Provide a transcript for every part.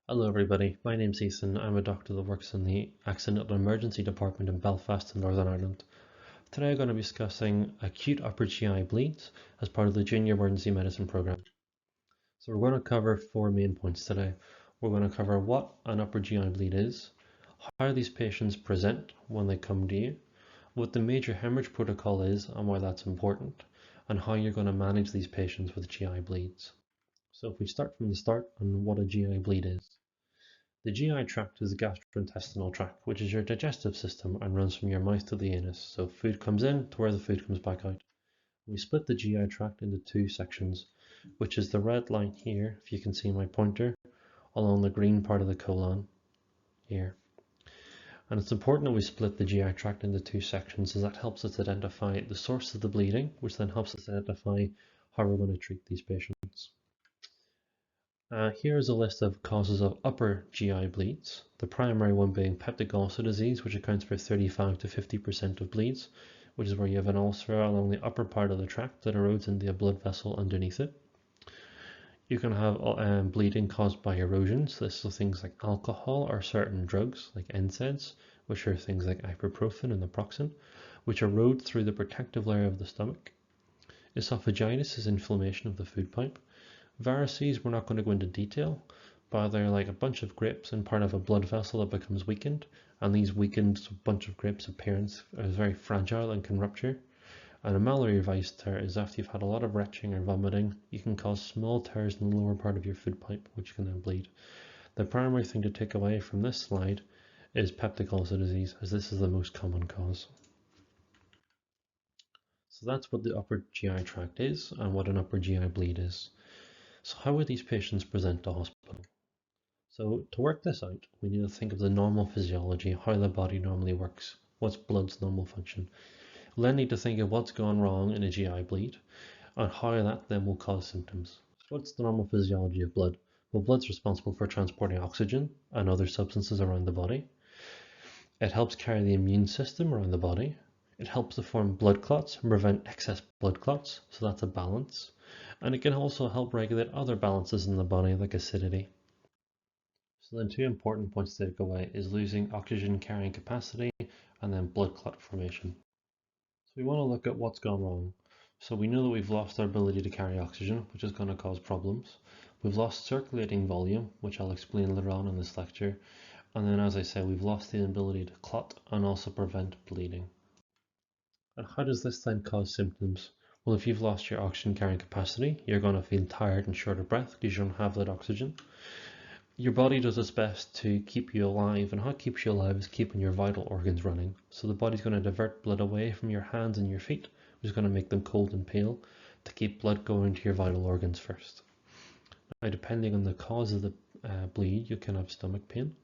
Hello everybody, my name's Ethan. I'm a doctor that works in the Accident and Emergency Department in Belfast in Northern Ireland. Today I'm going to be discussing acute upper GI bleeds as part of the Junior Emergency Medicine program. So we're going to cover four main points today. We're going to cover what an upper GI bleed is, how these patients present when they come to you, what the major hemorrhage protocol is and why that's important, and how you're going to manage these patients with GI bleeds. So if we start from the start on what a GI bleed is. The GI tract is the gastrointestinal tract, which is your digestive system and runs from your mouth to the anus. So food comes in to where the food comes back out. We split the GI tract into two sections, which is the red line here, if you can see my pointer, along the green part of the colon here. And it's important that we split the GI tract into two sections as that helps us identify the source of the bleeding, which then helps us identify how we're going to treat these patients. Here's a list of causes of upper GI bleeds, the primary one being peptic ulcer disease, which accounts for 35 to 50% of bleeds, which is where you have an ulcer along the upper part of the tract that erodes into a blood vessel underneath it. You can have bleeding caused by erosions. This is things like alcohol or certain drugs like NSAIDs, which are things like ibuprofen and naproxen, which erode through the protective layer of the stomach. Esophagitis is inflammation of the food pipe. Varices, we're not going to go into detail, but they're like a bunch of grapes and part of a blood vessel that becomes weakened, and these weakened bunch of grapes appearance is very fragile and can rupture. And a Mallory device tear is after you've had a lot of retching or vomiting, you can cause small tears in the lower part of your food pipe, which can then bleed. The primary thing to take away from this slide is peptic ulcer disease, as this is the most common cause. So that's what the upper GI tract is and what an upper GI bleed is. So how would these patients present to hospital? So to work this out, we need to think of the normal physiology, how the body normally works, what's blood's normal function. We'll then need to think of what's gone wrong in a GI bleed, and how that then will cause symptoms. So what's the normal physiology of blood? Well, blood's responsible for transporting oxygen and other substances around the body. It helps carry the immune system around the body. It helps to form blood clots and prevent excess blood clots, so that's a balance. And it can also help regulate other balances in the body like acidity. So then two important points to take away is losing oxygen carrying capacity and then blood clot formation. So we want to look at what's gone wrong. So we know that we've lost our ability to carry oxygen, which is going to cause problems. We've lost circulating volume, which I'll explain later on in this lecture. And then, as I said, we've lost the ability to clot and also prevent bleeding. And how does this then cause symptoms? Well, if you've lost your oxygen carrying capacity, you're going to feel tired and short of breath because you don't have that oxygen. Your body does its best to keep you alive, and how it keeps you alive is keeping your vital organs running. So the body's going to divert blood away from your hands and your feet, which is going to make them cold and pale, to keep blood going to your vital organs first. Now, depending on the cause of the bleed, you can have stomach pain.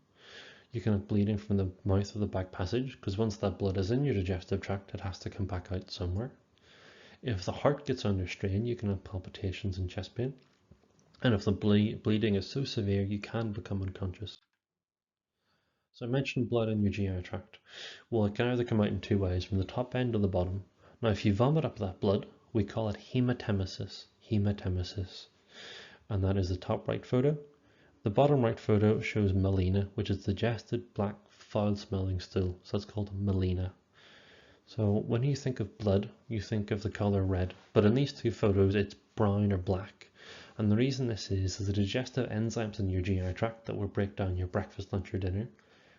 You can have bleeding from the mouth of the back passage, because once that blood is in your digestive tract, it has to come back out somewhere. If the heart gets under strain, you can have palpitations and chest pain. And if the bleeding is so severe, you can become unconscious. So I mentioned blood in your GI tract. Well, it can either come out in two ways, from the top end or the bottom. Now, if you vomit up that blood, we call it hematemesis. Hematemesis. And that is the top right photo. The bottom right photo shows melena, which is digested, black, foul-smelling stool. So it's called melena. So when you think of blood, you think of the color red. But in these two photos, it's brown or black. And the reason this is the digestive enzymes in your GI tract that will break down your breakfast, lunch, or dinner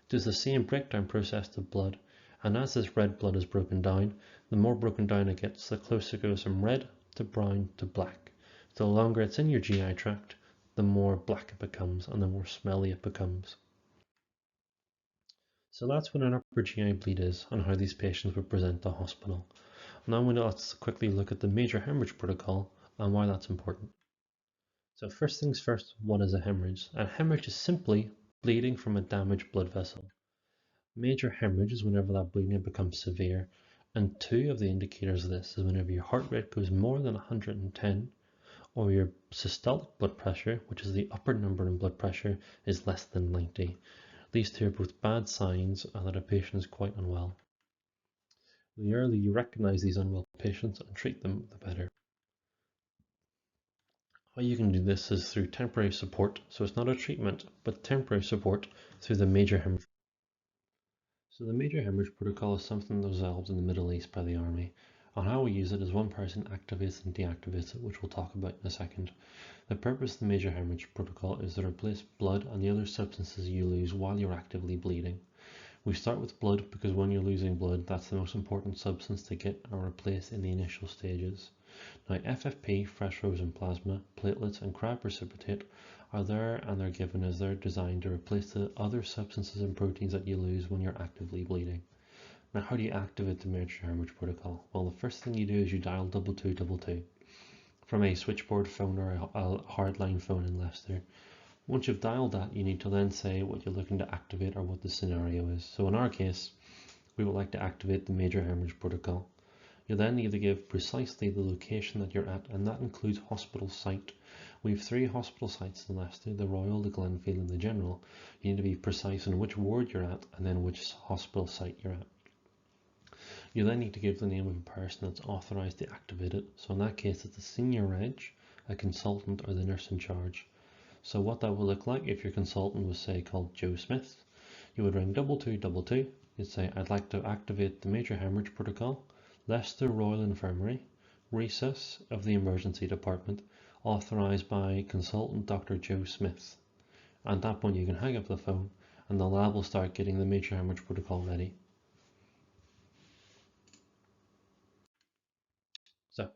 does the same breakdown process to blood. And as this red blood is broken down, the more broken down it gets, the closer it goes from red to brown to black. So the longer it's in your GI tract, the more black it becomes and the more smelly it becomes. So that's what an upper GI bleed is and how these patients would present to hospital. Now let's quickly look at the major hemorrhage protocol and why that's important. So first things first, what is a hemorrhage? A hemorrhage is simply bleeding from a damaged blood vessel. Major hemorrhage is whenever that bleeding becomes severe, and two of the indicators of this is whenever your heart rate goes more than 110, or your systolic blood pressure, which is the upper number in blood pressure, is less than 90. These two are both bad signs and that a patient is quite unwell. The earlier you recognize these unwell patients and treat them, the better. How you can do this is through temporary support, so it's not a treatment, but temporary support through the major hemorrhage. So the major hemorrhage protocol is something that was developed in the Middle East by the army. And how we use it is one person activates and deactivates it, which we'll talk about in a second. The purpose of the major hemorrhage protocol is to replace blood and the other substances you lose while you're actively bleeding. We start with blood because when you're losing blood, that's the most important substance to get and replace in the initial stages. Now, FFP, fresh frozen plasma, platelets, and cryoprecipitate are there and they're given as they're designed to replace the other substances and proteins that you lose when you're actively bleeding. Now, how do you activate the major hemorrhage protocol? Well, the first thing you do is you dial 2222 from a switchboard phone or a hardline phone in Leicester. Once you've dialed that, you need to then say what you're looking to activate or what the scenario is. So in our case, we would like to activate the major hemorrhage protocol. You then need to give precisely the location that you're at, and that includes hospital site. We have 3 hospital sites in Leicester, the Royal, the Glenfield and the General. You need to be precise in which ward you're at and then which hospital site you're at. You then need to give the name of a person that's authorised to activate it. So in that case, it's the senior reg, a consultant or the nurse in charge. So what that would look like if your consultant was, say, called Joe Smith, you would ring 2222. You'd say, I'd like to activate the major hemorrhage protocol, Leicester Royal Infirmary, recess of the emergency department, authorised by consultant Dr. Joe Smith. At that point you can hang up the phone and the lab will start getting the major hemorrhage protocol ready. So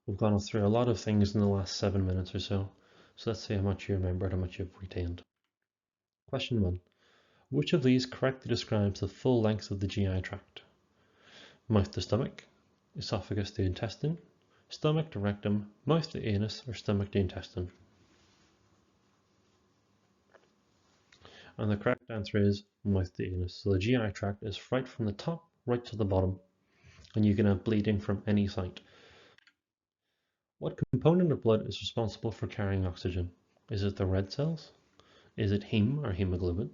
we've gone through a lot of things in the last 7 minutes or so. So let's see how much you remembered, how much you've retained. Question 1. Which of these correctly describes the full length of the GI tract? Mouth to stomach, esophagus to intestine, stomach to rectum, mouth to anus, or stomach to intestine? And the correct answer is mouth to anus. So the GI tract is right from the top right to the bottom, and you can have bleeding from any site. What component of blood is responsible for carrying oxygen? Is it the red cells? Is it heme or hemoglobin?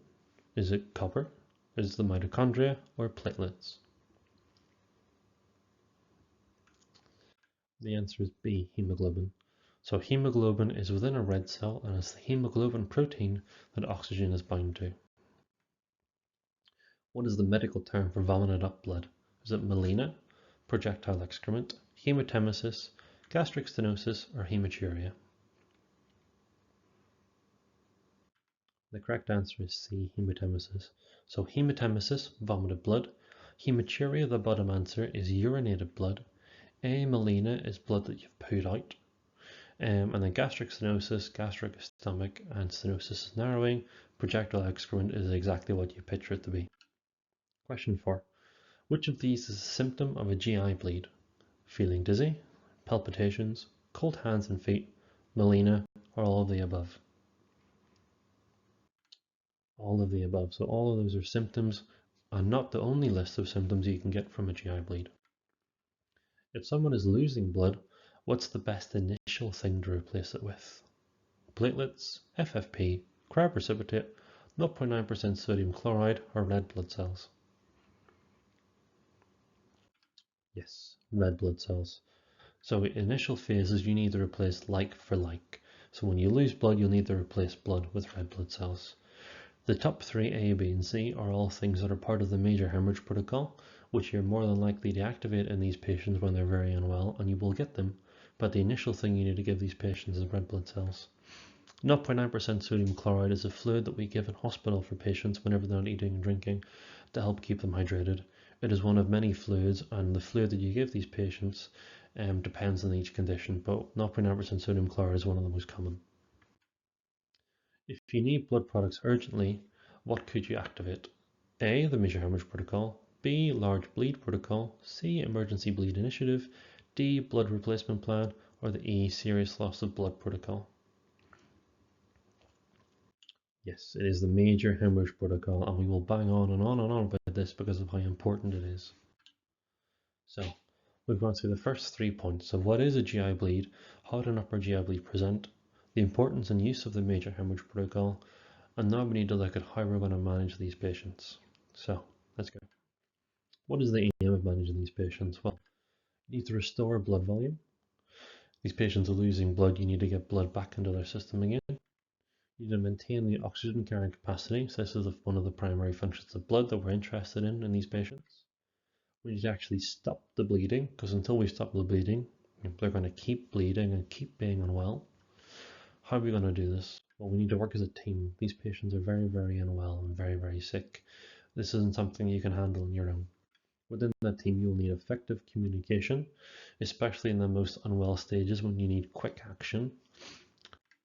Is it copper? Is it the mitochondria or platelets? The answer is B, hemoglobin. So hemoglobin is within a red cell and it's the hemoglobin protein that oxygen is bound to. What is the medical term for vomited up blood? Is it melena, projectile excrement, hematemesis, gastric stenosis, or hematuria? The correct answer is C, hematemesis. So hematemesis, vomited blood. Hematuria, the bottom answer, is urinated blood. Melena is blood that you've pooed out. And then gastric stenosis, gastric stomach, and stenosis is narrowing. Projectile excrement is exactly what you picture it to be. Question 4. Which of these is a symptom of a GI bleed? Feeling dizzy, palpitations, cold hands and feet, melena, or all of the above? All of the above. So all of those are symptoms and not the only list of symptoms you can get from a GI bleed. If someone is losing blood, what's the best initial thing to replace it with? Platelets, FFP, cryoprecipitate, 0.9% sodium chloride, or red blood cells? Yes, red blood cells. So initial phases, you need to replace like for like. So when you lose blood, you'll need to replace blood with red blood cells. The top 3, A, B, and C, are all things that are part of the major hemorrhage protocol, which you're more than likely to activate in these patients when they're very unwell, and you will get them. But the initial thing you need to give these patients is red blood cells. 0.9% sodium chloride is a fluid that we give in hospital for patients whenever they're not eating and drinking to help keep them hydrated. It is one of many fluids, and the fluid that you give these patients depends on each condition, but 0.9% sodium chloride is one of the most common. If you need blood products urgently, what could you activate? A, the major hemorrhage protocol, B, large bleed protocol, C, emergency bleed initiative, D, blood replacement plan, or the E, serious loss of blood protocol? Yes, it is the major hemorrhage protocol, and we will bang on and on and on about this because of how important it is. So, we've gone through the first 3 points of what is a GI bleed, how does an upper GI bleed present, the importance and use of the major hemorrhage protocol, and now we need to look at how we're going to manage these patients. So, let's go. What is the aim of managing these patients? Well, you need to restore blood volume, These patients are losing blood, you need to get blood back into their system again. You need to maintain the oxygen carrying capacity, so this is one of the primary functions of blood that we're interested in these patients. We need to actually stop the bleeding, because until we stop the bleeding, they're going to keep bleeding and keep being unwell. How are we going to do this? Well, we need to work as a team. These patients are very, very unwell and very, very sick. This isn't something you can handle on your own. Within that team, you'll need effective communication, especially in the most unwell stages when you need quick action.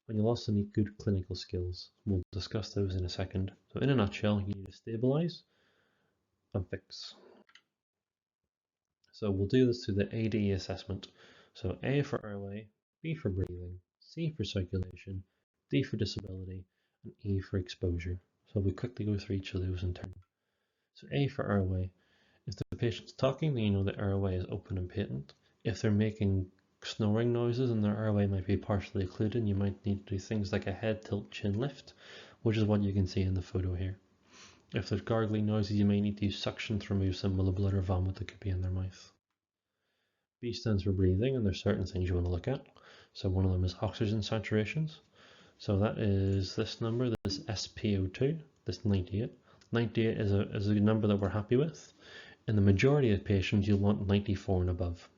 And you'll also need good clinical skills. We'll discuss those in a second. So in a nutshell, you need to stabilize and fix. So we'll do this through the ADE assessment. So A for airway, B for breathing, C for circulation, D for disability, and E for exposure. So we quickly go through each of those in turn. So A for airway. If the patient's talking, then you know the airway is open and patent. If they're making snoring noises and their airway might be partially occluded, you might need to do things like a head tilt chin lift, which is what you can see in the photo here. If there's gargling noises, you may need to use suction to remove some of the blood or vomit that could be in their mouth. B stands for breathing, and there's certain things you want to look at. So one of them is oxygen saturations. So that is this number, this SpO2, this 98. 98 is a number that we're happy with. In the majority of patients, you'll want 94 and above.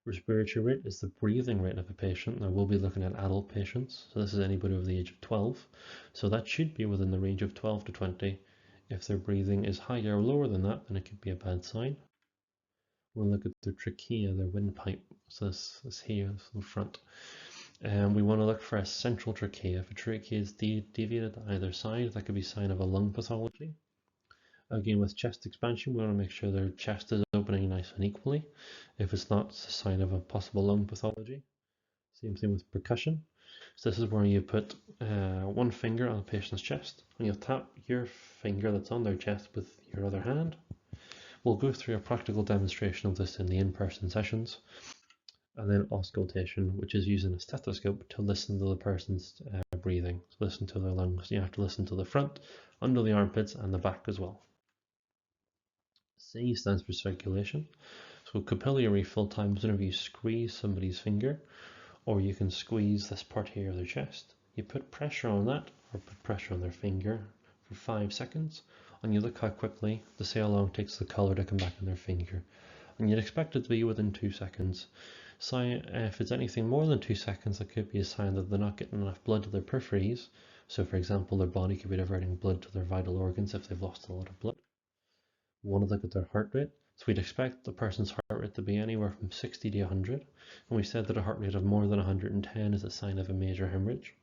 Respiratory rate is the breathing rate of a patient. Now we'll be looking at adult patients, so this is anybody over the age of 12. So that should be within the range of 12 to 20. If their breathing is higher or lower than that, then it could be a bad sign. We'll look at their trachea, their windpipe. So this here, this in front. And we want to look for a central trachea. If a trachea is deviated to either side, that could be a sign of a lung pathology. Again, with chest expansion, we want to make sure their chest is opening nice and equally. If it's not, it's a sign of a possible lung pathology. Same thing with percussion. So this is where you put one finger on a patient's chest, and you'll tap your finger that's on their chest with your other hand. We'll go through a practical demonstration of this in the in-person sessions. And then auscultation, which is using a stethoscope to listen to the person's breathing, to listen to their lungs. You have to listen to the front, under the armpits, and the back as well. C stands for circulation. So capillary fill time is whenever you squeeze somebody's finger, or you can squeeze this part here of their chest. You put pressure on that, or put pressure on their finger for 5 seconds, and you look how quickly to see how long it takes the colour to come back on their finger. And you'd expect it to be within 2 seconds. So if it's anything more than 2 seconds, that could be a sign that they're not getting enough blood to their peripheries. So for example, their body could be diverting blood to their vital organs if they've lost a lot of blood. We want to look at their heart rate. So we'd expect the person's heart rate to be anywhere from 60 to 100. And we said that a heart rate of more than 110 is a sign of a major hemorrhage.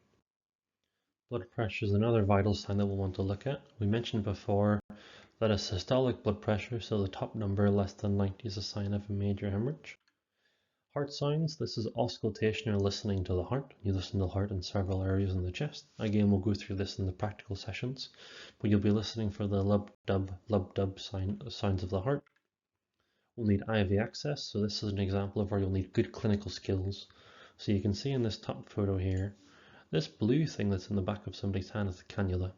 Blood pressure is another vital sign that we'll want to look at. We mentioned before that a systolic blood pressure, so the top number less than 90, is a sign of a major hemorrhage. Heart sounds, this is auscultation or listening to the heart. You listen to the heart in several areas in the chest. Again, we'll go through this in the practical sessions, but you'll be listening for the lub-dub sounds of the heart. We'll need IV access, so this is an example of where you'll need good clinical skills. So you can see in this top photo here, this blue thing that's in the back of somebody's hand is a cannula.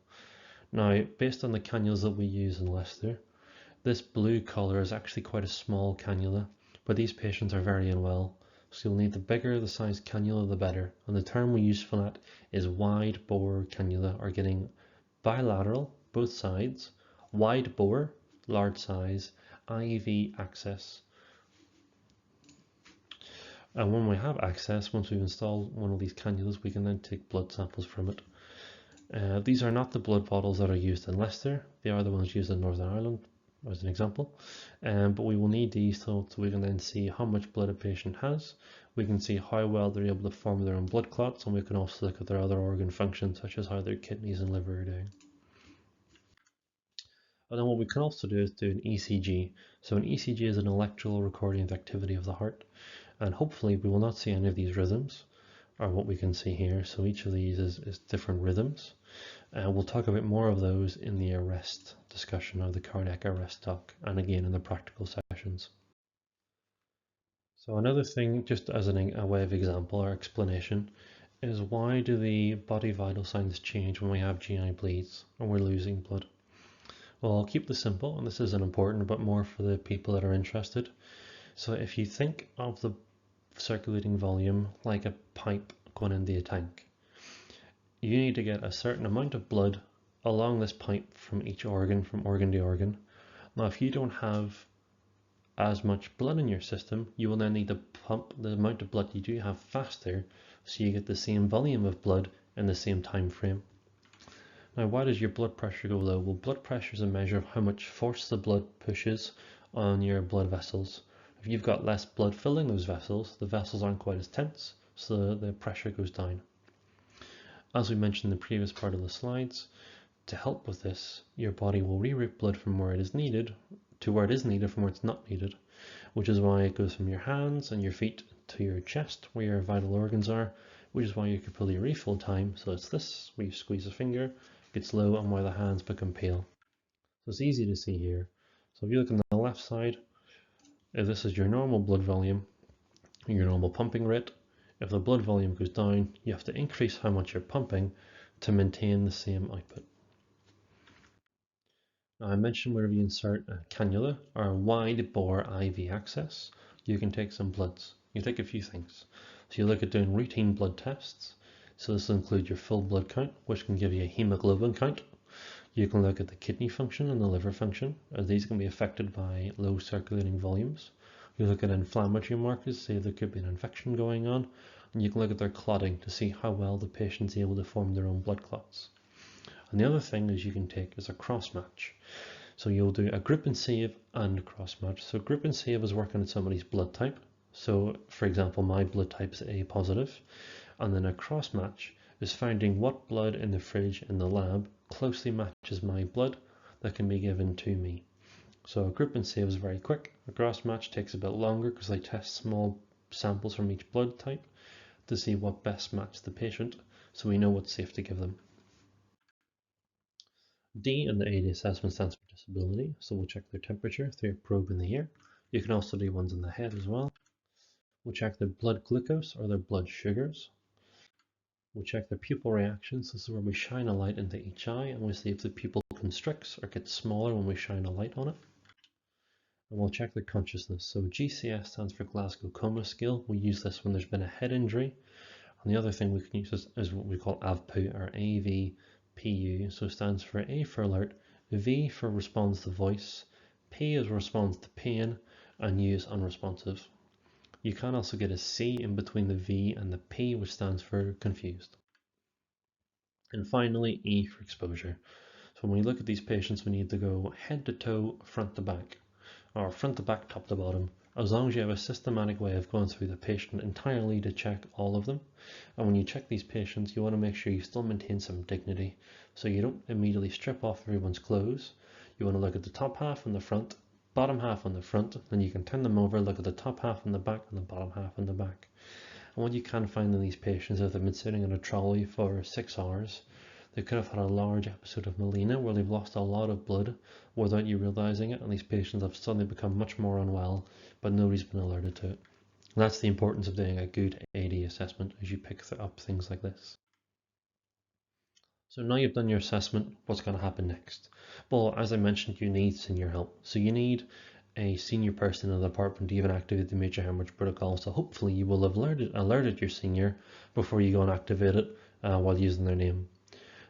Now, based on the cannulas that we use in Leicester, this blue colour is actually quite a small cannula, but these patients are very unwell, so you'll need the bigger the size cannula the better, and the term we use for that is wide bore cannula, or getting bilateral, both sides, wide bore, large size, IV access. And when we have access, once we've installed one of these cannulas, we can then take blood samples from it. These are not the blood bottles that are used in Leicester, they are the ones used in Northern Ireland, as an example, but we will need these so we can then see how much blood a patient has. We can see how well they're able to form their own blood clots, and we can also look at their other organ functions, such as how their kidneys and liver are doing. And then what we can also do is do an ECG. So an ECG is an electrical recording of the activity of the heart, and hopefully we will not see any of these rhythms, or what we can see here. So each of these is different rhythms. We'll talk a bit more of those in the arrest discussion, of the cardiac arrest talk, and again in the practical sessions. So another thing, just as a way of example or explanation, is why do the body vital signs change when we have GI bleeds and we're losing blood? Well, I'll keep this simple, and this isn't important, but more for the people that are interested. So if you think of the circulating volume like a pipe going into a tank. You need to get a certain amount of blood along this pipe from each organ, from organ to organ. Now, if you don't have as much blood in your system, you will then need to pump the amount of blood you do have faster so you get the same volume of blood in the same time frame. Now, why does your blood pressure go low? Well, blood pressure is a measure of how much force the blood pushes on your blood vessels. If you've got less blood filling those vessels, the vessels aren't quite as tense, so the pressure goes down. As we mentioned in the previous part of the slides, to help with this, your body will reroute blood from where it is needed to where it is needed from where it's not needed, which is why it goes from your hands and your feet to your chest, where your vital organs are, which is why your capillary refill time, so it's this, where you squeeze a finger, gets low, and why the hands become pale. So it's easy to see here. So if you look on the left side, if this is your normal blood volume, your normal pumping rate, if the blood volume goes down, you have to increase how much you're pumping to maintain the same output. Now, I mentioned whenever you insert a cannula or a wide bore IV access, you can take some bloods. You take a few things. So you look at doing routine blood tests. So this will include your full blood count, which can give you a hemoglobin count. You can look at the kidney function and the liver function, as these can be affected by low circulating volumes. You look at inflammatory markers, say there could be an infection going on, and you can look at their clotting to see how well the patient's able to form their own blood clots. And the other thing is you can take is a cross match. So you'll do a group and save and a cross match. So group and save is working at somebody's blood type. So for example, my blood type is A positive, and then a cross match is finding what blood in the fridge in the lab closely matches my blood that can be given to me. So a group and save is very quick. A cross match takes a bit longer because I test small samples from each blood type to see what best matches the patient, so we know what's safe to give them. D in the AD assessment stands for disability, so we'll check their temperature through a probe in the ear. You can also do ones in the head as well. We'll check their blood glucose or their blood sugars. We'll check their pupil reactions. This is where we shine a light into each eye and we see if the pupil constricts or gets smaller when we shine a light on it. And we'll check their consciousness. So GCS stands for Glasgow Coma Scale. We use this when there's been a head injury. And the other thing we can use is what we call AVPU or AVPU. So it stands for A for alert, V for response to voice, P is response to pain, and U is unresponsive. You can also get a C in between the V and the P, which stands for confused. And finally, E for exposure. So when we look at these patients, we need to go head to toe, front to back, or front to back, top to bottom, as long as you have a systematic way of going through the patient entirely to check all of them. And when you check these patients, you want to make sure you still maintain some dignity. So you don't immediately strip off everyone's clothes. You want to look at the top half on the front, bottom half on the front, then you can turn them over, look at the top half on the back and the bottom half on the back. And what you can find in these patients is they've been sitting in a trolley for 6 hours. They could have had a large episode of melena where they've lost a lot of blood without you realizing it, and these patients have suddenly become much more unwell, but nobody's been alerted to it. And that's the importance of doing a good AD assessment as you pick up things like this. So now you've done your assessment, what's going to happen next? Well, as I mentioned, you need senior help. So you need a senior person in the department to even activate the major hemorrhage protocol. So hopefully you will have alerted your senior before you go and activate it while using their name.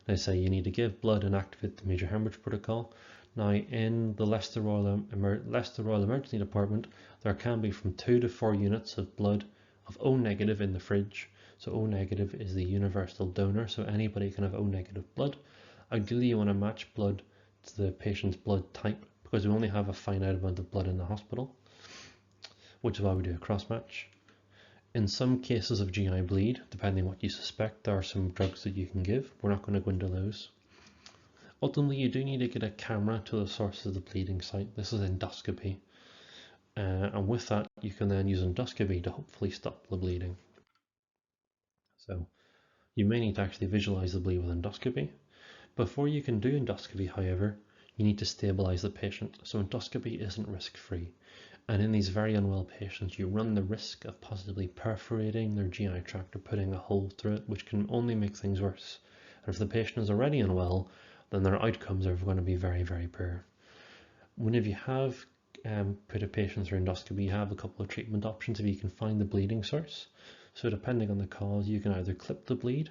They say you need to give blood and activate the major hemorrhage protocol. Now in the Leicester Royal Emergency Department, there can be from 2 to 4 units of blood of O negative in the fridge. So O negative is the universal donor, so anybody can have O negative blood. Ideally you want to match blood to the patient's blood type because we only have a finite amount of blood in the hospital, which is why we do a cross match. In some cases of GI bleed, depending on what you suspect, there are some drugs that you can give. We're not going to go into those. Ultimately, you do need to get a camera to the source of the bleeding site. This is endoscopy. And with that, you can then use endoscopy to hopefully stop the bleeding. So you may need to actually visualize the bleed with endoscopy. Before you can do endoscopy, however, you need to stabilize the patient. So endoscopy isn't risk-free. And in these very unwell patients, you run the risk of possibly perforating their GI tract or putting a hole through it, which can only make things worse. And if the patient is already unwell, then their outcomes are going to be very, very poor. Whenever you have put a patient through endoscopy, you have a couple of treatment options if you can find the bleeding source. So depending on the cause, you can either clip the bleed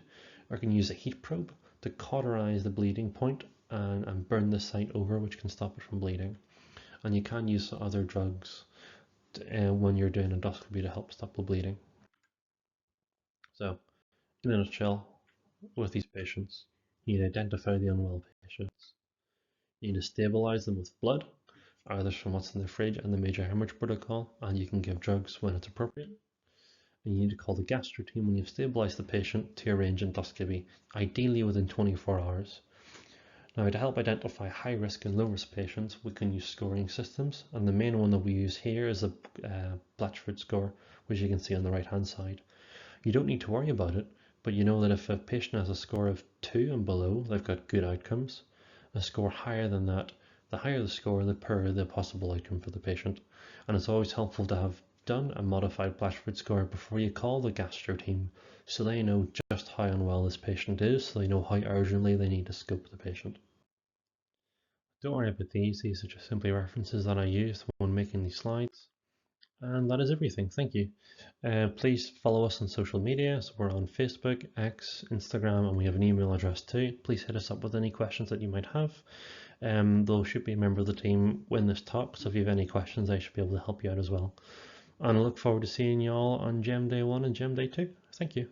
or can use a heat probe to cauterize the bleeding point and burn the site over, which can stop it from bleeding. And you can use other drugs when you're doing endoscopy to help stop the bleeding. So, in a nutshell, with these patients, you need to identify the unwell patients. You need to stabilize them with blood, either from what's in the fridge and the major hemorrhage protocol, and you can give drugs when it's appropriate. And you need to call the gastro team when you've stabilized the patient to arrange endoscopy, ideally within 24 hours. Now, to help identify high risk and low risk patients, we can use scoring systems, and the main one that we use here is a Blatchford score, which you can see on the right hand side. You don't need to worry about it, but you know that if a patient has a score of 2 and below, they've got good outcomes. A score higher than that, the higher the score, the poorer the possible outcome for the patient. And it's always helpful to have done a modified Blatchford score before you call the gastro team, so they know just how unwell this patient is, so they know how urgently they need to scope the patient. Don't worry about these are just simply references that I used when making these slides. And that is everything. Thank you. Please follow us on social media. So we're on Facebook, X, Instagram, and we have an email address too. Please hit us up with any questions that you might have. There should be a member of the team in this talk, so if you have any questions, I should be able to help you out as well. And I look forward to seeing you all on JEM Day 1 and JEM Day 2. Thank you.